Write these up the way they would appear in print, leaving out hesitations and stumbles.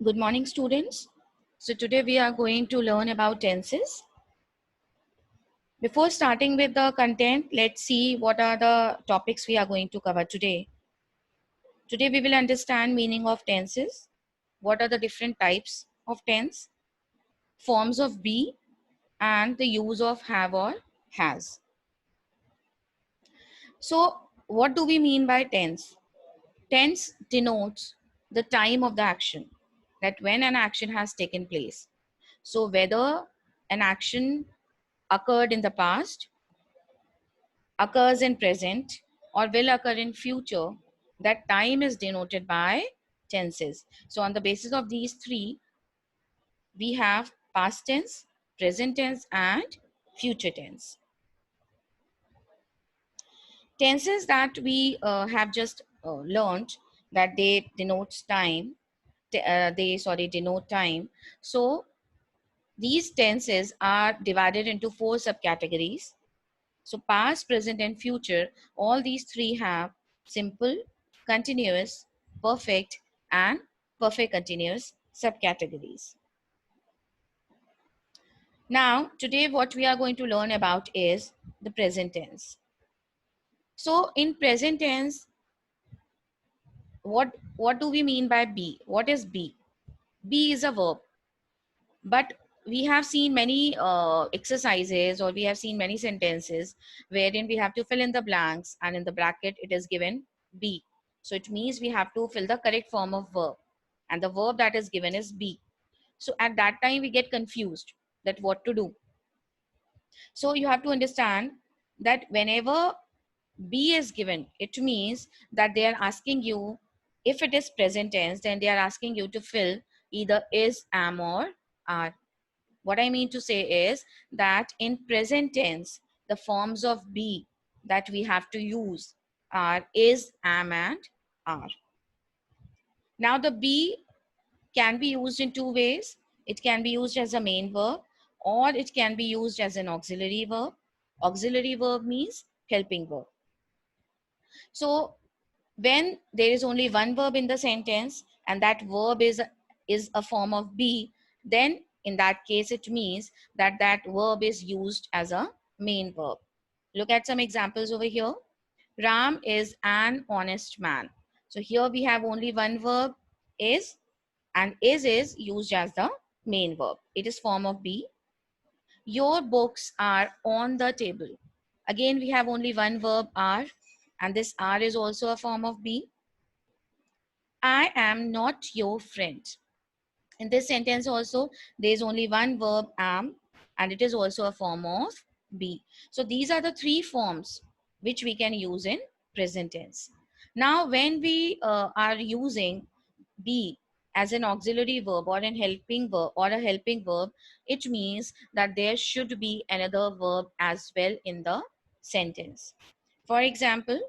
Good morning, students. So today we are going to learn about tenses. Before starting with the content, let's see what are the topics we are going to cover today. Today we will understand meaning of tenses, what are the different types of tense, forms of be, and the use of have or has. So what do we mean by tense? Tense denotes the time of the action, that when an action has taken place. So whether an action occurred in the past, occurs in present, or will occur in future, that time is denoted by tenses. So on the basis of these three, we have past tense, present tense, and future tense. Tenses that we have just learned, that they denotes time, denote time. So these tenses are divided into four subcategories. So past, present, and future, all these three have simple, continuous, perfect, and perfect continuous subcategories. Now, today what we are going to learn about is the present tense. So in present tense, what do we mean by be? What is be? Be is a verb, but we have seen many exercises, or we have seen many sentences wherein we have to fill in the blanks, and in the bracket it is given be. So it means we have to fill the correct form of verb, and the verb that is given is be. So at that time we get confused that what to do. So you have to understand that whenever be is given, it means that they are asking you, if it is present tense, then they are asking you to fill either is, am, or are. What I mean to say is that in present tense, the forms of be that we have to use are is, am, and are. Now the be can be used in two ways. It can be used as a main verb, or it can be used as an auxiliary verb. Auxiliary verb means helping verb. So when there is only one verb in the sentence and that verb is a form of be, then in that case it means that that verb is used as a main verb. Look at some examples over here. Ram is an honest man. So here we have only one verb, is, and is used as the main verb. It is form of be. Your books are on the table. Again we have only one verb, are, and this are is also a form of be. I am not your friend. In this sentence also, there is only one verb, am, and it is also a form of be. So these are the three forms which we can use in present tense. Now, when we are using be as an auxiliary verb or an helping verb or a helping verb, it means that there should be another verb as well in the sentence. For example,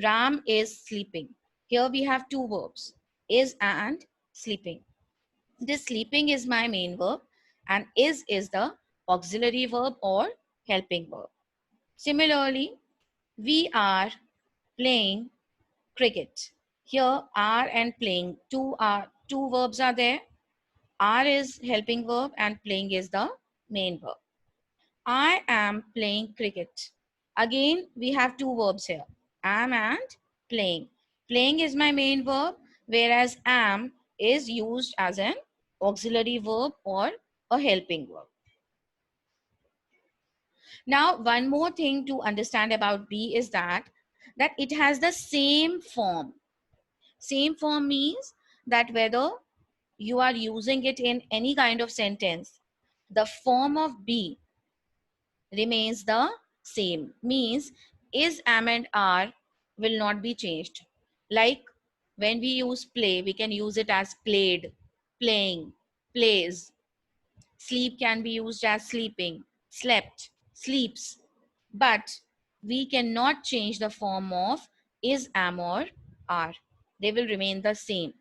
Ram is sleeping. Here we have two verbs, is and sleeping. This sleeping is my main verb, and is the auxiliary verb or helping verb. Similarly, we are playing cricket. Here are and playing, two verbs are there. Are is helping verb and playing is the main verb. I am playing cricket. Again, we have two verbs here, am and playing. Playing is my main verb, whereas am is used as an auxiliary verb or a helping verb. Now, one more thing to understand about be is that it has the same form. Same form means that whether you are using it in any kind of sentence, the form of be remains the same. Means is, am, and are will not be changed. Like when we use play, we can use it as played, playing, plays. Sleep can be used as sleeping, slept, sleeps. But we cannot change the form of is, am, or are. They will remain the same.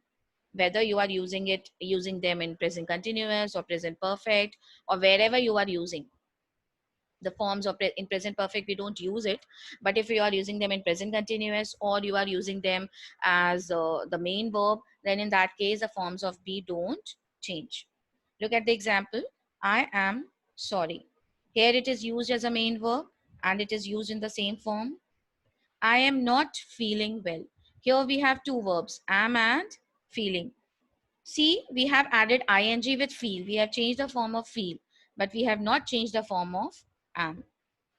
Whether you are using them in present continuous or present perfect or wherever you are using. the forms of in present perfect, we don't use it. But if you are using them in present continuous, or you are using them as the main verb, then in that case the forms of be don't change. Look at the example. I am sorry. Here it is used as a main verb and it is used in the same form. I am not feeling well. Here we have two verbs, am and feeling. See, we have added ing with feel. We have changed the form of feel, but we have not changed the form of am.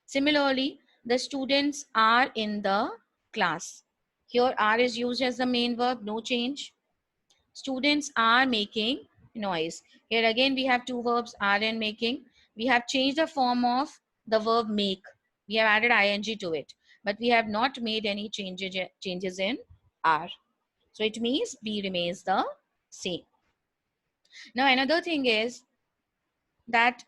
Similarly, the students are in the class. Here are is used as the main verb, no change. Students are making noise. Here again we have two verbs, are and making. We have changed the form of the verb make. We have added ing to it, but we have not made any changes in are. So it means B remains the same. Now another thing is that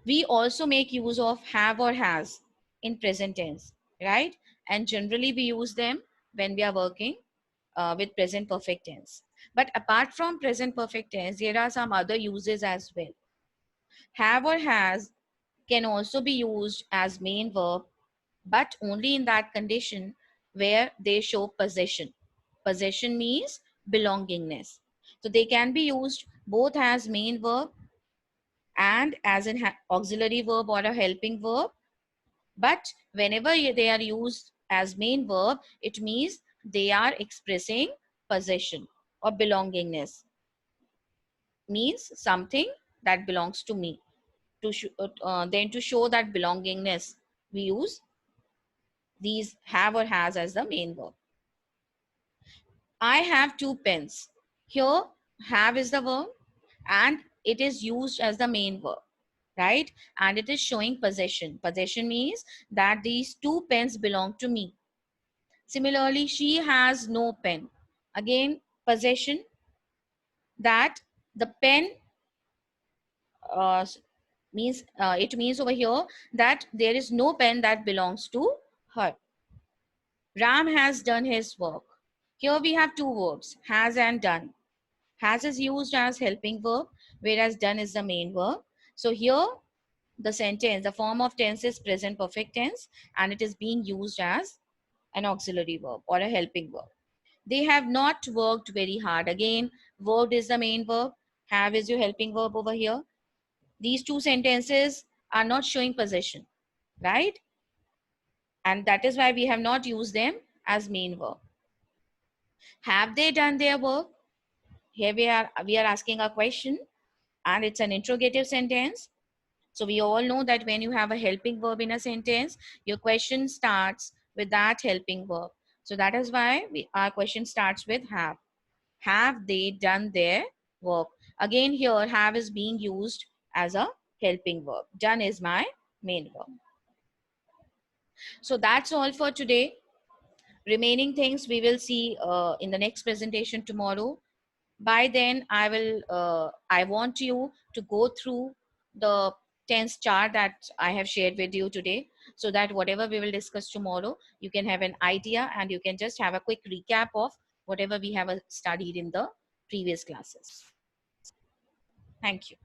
we also make use of have or has in present tense, right? And generally we use them when we are working with present perfect tense. But apart from present perfect tense, there are some other uses as well. Have or has can also be used as main verb, but only in that condition where they show possession. Possession means belongingness. So they can be used both as main verb and as an auxiliary verb or a helping verb. But whenever they are used as main verb, it means they are expressing possession or belongingness. Means something that belongs to me. Then to show that belongingness, we use these have or has as the main verb. I have two pens. Here, have is the verb and it is used as the main verb, right? And it is showing possession. Possession means that these two pens belong to me. Similarly, she has no pen. Again, possession, that the pen uh, means it means over here that there is no pen that belongs to her. Ram has done his work. Here we have two verbs, has and done. Has is used as helping verb, whereas done is the main verb. So here the sentence, the form of tense is present perfect tense, and it is being used as an auxiliary verb or a helping verb. They have not worked very hard. Again, worked is the main verb. Have is your helping verb over here. These two sentences are not showing possession, right? And that is why we have not used them as main verb. Have they done their work? Here we are asking a question and it's an interrogative sentence. So we all know that when you have a helping verb in a sentence, your question starts with that helping verb. So that is why our question starts with have. Have they done their work? Again, here have is being used as a helping verb. Done is my main verb. So that's all for today. Remaining things we will see in the next presentation tomorrow. By then, I want you to go through the tense chart that I have shared with you today, so that whatever we will discuss tomorrow, you can have an idea and you can just have a quick recap of whatever we have studied in the previous classes. Thank you.